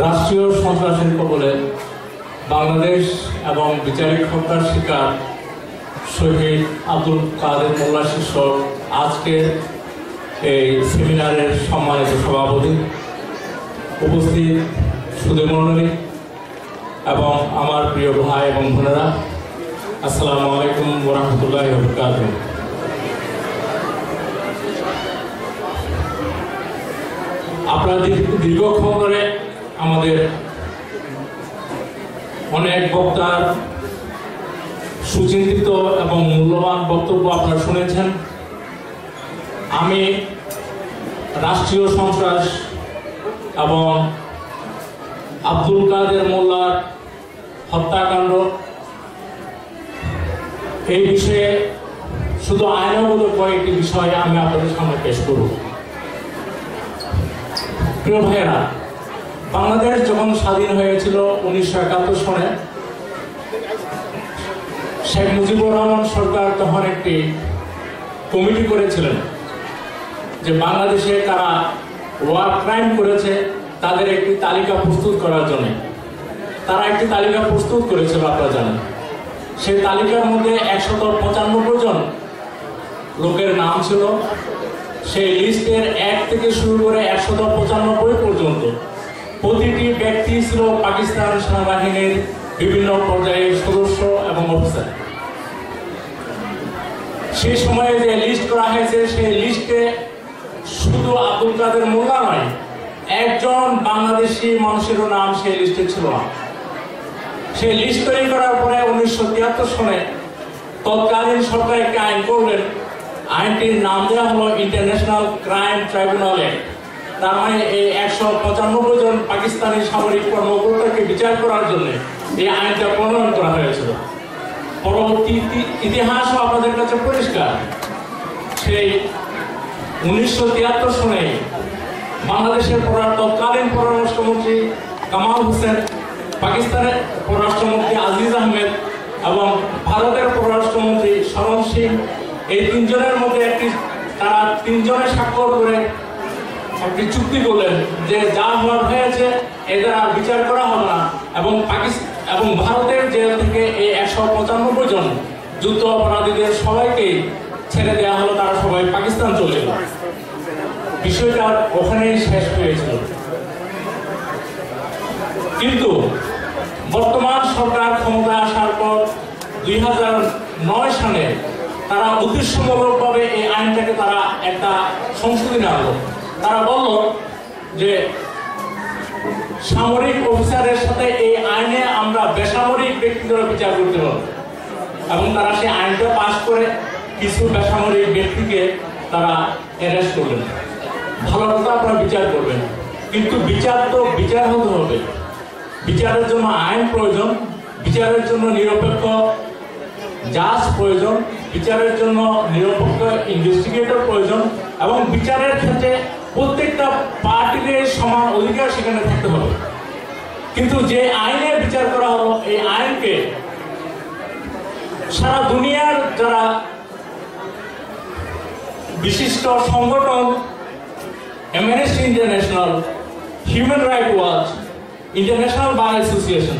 রাষ্ট্রীয় সন্ত্রাসের কবলে বাংলাদেশ এবং বিচারিক হত্যার শিকার শহীদ আব্দুল কাদের মোল্লা শীর্ষক আজকের এই সেমিনারের সম্মানিত সভাপতি, উপস্থিত সুধীমণ্ডলী এবং আমার প্রিয় ভাই এবং বোনেরা, আসসালামু আলাইকুম ওয়া রাহমাতুল্লাহি ওয়া বারাকাতুহু। আপনারা দীর্ঘক্ষণ ধরে আমাদের অনেক বক্তার সুচিন্তিত এবং মূল্যবান বক্তব্য আপনারা শুনেছেন। আমি রাষ্ট্রীয় সন্ত্রাস এবং আব্দুল কাদের মোল্লার হত্যাকাণ্ড এই বিষয়ে শুধু আইনগত কয়েকটি বিষয়ে আমি আপনাদের সামনে পেশ করব। প্রিয় ভাইয়েরা, বাংলাদেশ যখন স্বাধীন হয়েছিল 1971 সনে, শেখ মুজিবুর রহমান সরকার তখন একটি কমিটি করেছিলেন যে বাংলাদেশে কারা ওয়ার ক্রাইম করেছে তাদের একটি তালিকা প্রস্তুত করার জন্য। তারা একটি তালিকা প্রস্তুত করেছিল, আপনারা জানেন। সেই তালিকার মধ্যে 195 জন লোকের নাম ছিল। সেই লিস্টের 1 থেকে শুরু করে 195 পর্যন্ত প্রতিটি ব্যক্তি ছিল পাকিস্তান সেনাবাহিনীর বিভিন্ন পর্যায়ের সদস্য এবং অফিসার। সেই সময়ে যে লিস্ট করা হয়েছে সেই লিস্টে শুধু আব্দুল কাদের মোল্লা নয়, একজন বাংলাদেশি মানুষেরও নাম সেই লিস্টে ছিল না। সেই লিস্ট তৈরি করার পরে 1973 সনে তৎকালীন সরকার একটি আইন করলেন। আইনটির নাম দেওয়া হলো ইন্টারন্যাশনাল ক্রাইম ট্রাইব্যুনাল অ্যাক্ট। তার মানে এই 195 জন পাকিস্তানি সামরিক কর্মকর্তাকে বিচার করার জন্য এই আইনটা প্রণয়ন করা হয়েছিল। পরবর্তী ইতিহাসও আপনাদের কাছে পরিষ্কার। সেই 1973 সনে বাংলাদেশের তৎকালীন পররাষ্ট্রমন্ত্রী কামাল হোসেন, পাকিস্তানের পররাষ্ট্রমন্ত্রী আজিজ আহমেদ এবং ভারতের পররাষ্ট্রমন্ত্রী শরণ সিং, এই তিনজনের মধ্যে তারা তিনজনে স্বাক্ষর করে একটি চুক্তি করলেন যে যা হওয়ার হয়েছে এদের আর বিচার করা হবে না এবং ভারতের জেল থেকে এই 195 জন যুদ্ধ অপরাধীদের সবাইকে ছেড়ে দেওয়া হলো। তারা সবাই পাকিস্তান চলে গেল। বিষয়টা ওখানেই শেষ হয়েছিল। কিন্তু বর্তমান সরকার ক্ষমতায় আসার পর 2009 সালে তারা উদ্দেশ্যমূলকভাবে এই আইনটাকে তারা একটা সংশোধনী আনলো। তারা বলল যে সামরিক অফিসারের সাথে এই আইনে আমরা বেসামরিক ব্যক্তিদের বিচার করতে পারবো, এবং তারা সেই আইনটা পাস করে কিছু বেসামরিক ব্যক্তিকে তারা অ্যারেস্ট করলেন। ভালো কথা, আপনারা বিচার করবেন, কিন্তু বিচার তো বিচার হতে হবে। বিচারের জন্য আইন প্রয়োজন, বিচারের জন্য নিরপেক্ষ জাজ প্রয়োজন, বিচারের জন্য নিরপেক্ষ ইনভেস্টিগেটর প্রয়োজন, এবং বিচারের ক্ষেত্রে প্রত্যেকটা পার্টির সমান অধিকার সেখানে থাকতে হবে। কিন্তু যে আইনে বিচার করা হলো, এই আইনকে সারা দুনিয়ার যারা বিশিষ্ট সংগঠন, amnesty international, human rights watch, international bar association,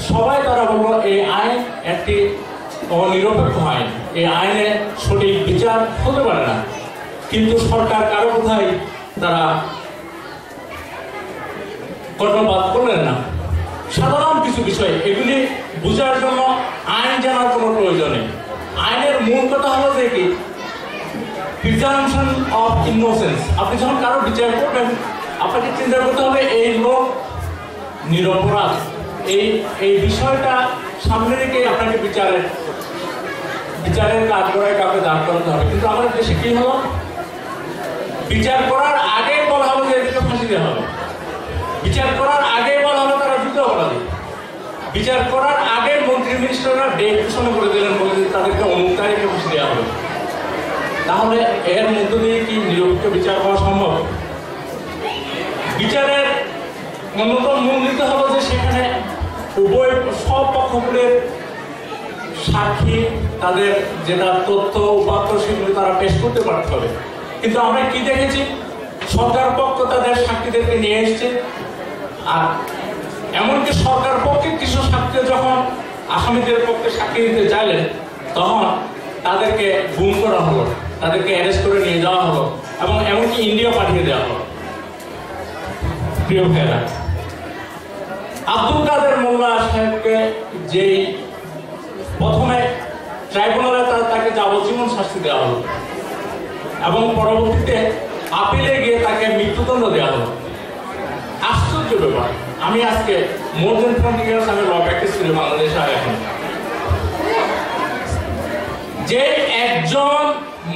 সবাই তারা বলল এই আইন একটি অনিরপেক্ষ আইন, এই আইনে সঠিক বিচার হতে পারে না। কিন্তু সরকার কারো কোথায় তারা কর্ণপাত করলেন না। সাধারণ কিছু বিষয়, এগুলি বোঝার জন্য আইন জানার কোনো প্রয়োজন নেই। আইনের মূল কথা হলো যে কি, প্রিজাম্পশন অফ ইনোসেন্স। আপনি যখন কারো বিচার করবেন, আপনাকে চিন্তা করতে হবে এই লোক নিরপরাধ। এই বিষয়টা সামনে রেখে আপনাকে বিচারের কাজ করায় কাউকে দাঁড় করাতে হবে। কিন্তু আমাদের দেশে কি হলো, বিচার করার আগে বলা হলো যে এদেরকে ফাঁসি দেওয়া হবে, বিচার করার আগে বলা হলো তারা যুদ্ধ অপরাধী, বিচার করার আগে মন্ত্রী মিনিস্টাররা ডেট ঘোষণা করে দিলেন, বলে তাদেরকে অমুক তারিখে ফাঁসি দেওয়া হবে। তাহলে এর মধ্য দিয়ে কি নিরপেক্ষ বিচার হওয়া সম্ভব? বিচারের অন্যতম মূল নীতি হলো যে সেখানে সব পক্ষগুলির সাক্ষী তাদের যেটা তথ্য উপাত্ত সেগুলো তারা পেশ করতে পারতে হবে। কিন্তু আমরা কি দেখেছি, সরকার পক্ষ তাদের সাক্ষীদেরকে নিয়ে এসছে, আর এমনকি সরকার পক্ষে কিছু সাক্ষী যখন আসামিদের পক্ষে সাক্ষী দিতে চাইলেন তখন তাদেরকে গুম করা হলো, তাদেরকে অ্যারেস্ট করে নিয়ে যাওয়া হলো এবং এমনকি ইন্ডিয়া পাঠিয়ে দেওয়া হলো। প্রিয় ভাইরা, আব্দুল কাদের মোল্লা সাহেবকে যেই প্রথমে ট্রাইব্যুনালে তাকে যাবজ্জীবন শাস্তি দেওয়া হলো এবং পরবর্তীতে আপিলে গিয়ে তাকে মৃত্যুদণ্ড দেওয়া হলো। আশ্চর্য ব্যাপার, আমি আজকে মোর দেন 20 ইয়ার্স আমি ল প্র্যাকটিস করি বাংলাদেশে। এখন যে একজন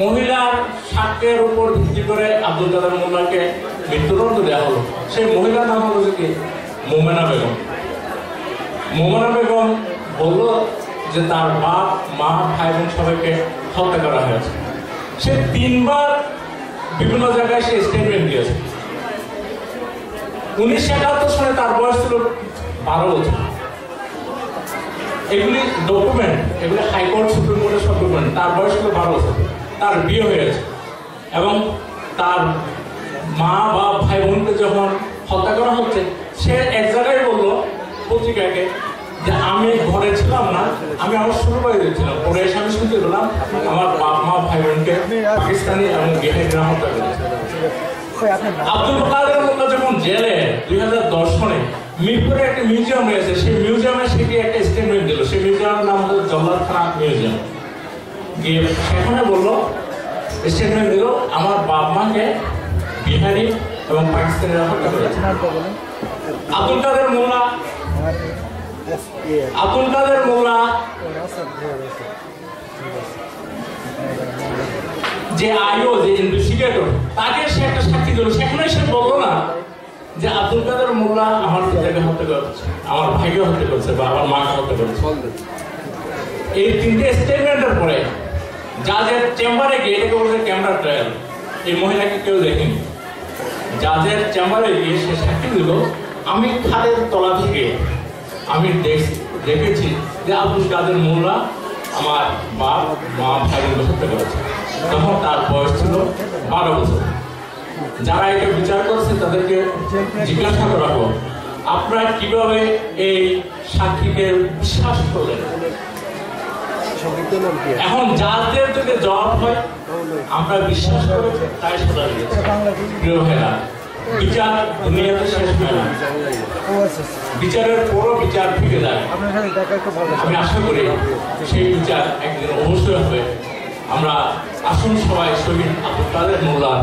মহিলার সাক্ষ্যের উপর ভিত্তি করে আব্দুল কাদের মোল্লাকে মৃত্যুদণ্ড দেওয়া হলো, সেই মহিলার নাম হলো কি মোমেনা বেগম। মোমেনা বেগম বলল যে তার বাপ, মা, ভাই বোন সবাইকে হত্যা করা হয়েছে। সে 3 বার বিভিন্ন জায়গায় সে স্টেটমেন্ট দিয়েছে। 1971 সালে তার বয়স ছিল 12 বছর। এগুলি ডকুমেন্ট, এগুলি হাইকোর্ট, সুপ্রিম কোর্টের সব ডকুমেন্ট। তার বয়স ছিল 12 বছর, তার বিয়ে হয়েছে এবং তার মা বা ভাই বোনকে যখন হত্যা করা হচ্ছে সে এক জায়গায় বললো পত্রিকাকে যে আমি ঘরে ছিলাম না, আমি আমার শ্বশুর বাড়িতে ছিলাম। পরে এসে আমি শুনতে পেলাম আমার বাপ মা ভাই বোনকে পাকিস্তানি এবং বিহারিরা হত্যা করেছে। আব্দুল কাদের মোল্লা যখন জেলে 2010 সালে মিরপুরে একটা মিউজিয়াম রয়েছে, সেই মিউজিয়ামে সে গিয়ে একটা স্টেটমেন্ট দিল। সেই মিউজিয়ামের নাম হলো জল্লাদ খান মিউজিয়াম। গিয়ে সেখানে বললো, স্টেটমেন্ট দিল আমার বাপ মাকে বিহারি এবং পাকিস্তানিরা হত্যা করেছে। আব্দুল কাদের মোল্লা যে আইও, যে ইনভেস্টিগেটর, তাকে সে একটা সাক্ষী দিল। সেখানে সে বললো না যে আব্দুল কাদের মোল্লা আমার পিতাকে হত্যা করেছে, আমার ভাইকে হত্যা করেছে বা আমার মাকে হত্যা করেছে। এই 3টে স্টেটমেন্টের পরে জাজের চেম্বারে গিয়ে, এটাকে বলছে ক্যামেরা ট্রায়াল, এই মহিলাকে কেউ দেখেনি। জাজের চেম্বারে গিয়ে সে সাক্ষী দিল আমি খালের তলা থেকে আমি দেখেছি যে আব্দুল কাদের মোল্লা আমার বাপ, মা, ভাই বোনকে হত্যা করেছে। তখন তার বয়স ছিল 12 বছর। যারা এটা বিচার করছে তাদেরকে জিজ্ঞাসা করা হোক আপনারা কিভাবে এই সাক্ষীকে বিশ্বাস করলেন। এখন জাজদের থেকে জবাব হয় আমরা বিশ্বাস করি তাই সাজা দিয়েছি। প্রিয় ভাইরা, বিচার দুনিয়াতে শেষ হয় না, বিচারের পরও বিচার থেকে যায়। আমি আশা করি সেই বিচার একদিন অবশ্যই হবে। আমরা আসুন সবাই শহীদ আব্দুল কাদের মোল্লার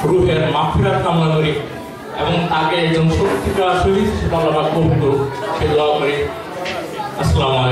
রুহের মাগফিরাত কামনা করি এবং তাকে একজন সত্যিকার শহীদ হিসেবে আল্লাহ কবুল করুক, সে দোয়া করি। আসসালামু আলাইকুম।